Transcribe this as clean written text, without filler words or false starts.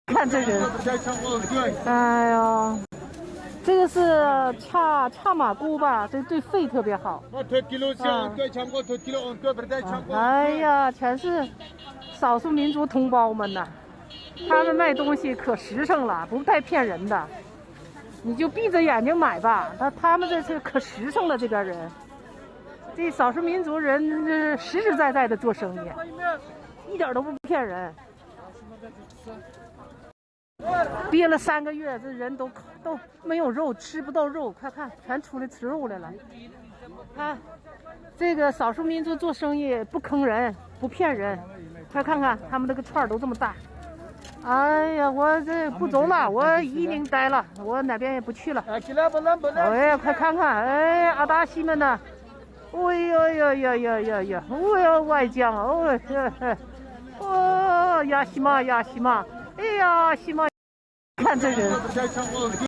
看这人，哎呀，这个是恰马菇吧？这对肺特别好。哎呀，全是少数民族同胞们呐，他们卖东西可实诚了，不带骗人的。你就闭着眼睛买吧，他们这是可实诚了，这边人，这少数民族人这实实在在的做生意，一点都不骗人。憋了3个月，这人都没有肉，吃不到肉，快看，全出来吃肉来了。看，这个少数民族做生意不坑人，不骗人，快看看他们那个串都这么大。哎呀，我这不走了，我伊宁待了，我哪边也不去了。哎呀，快看看，哎，阿达西们呢？哎呀呀呀呀呀呀！哎呀，外江，哦呀西玛呀西玛，哎呀西玛，看这人。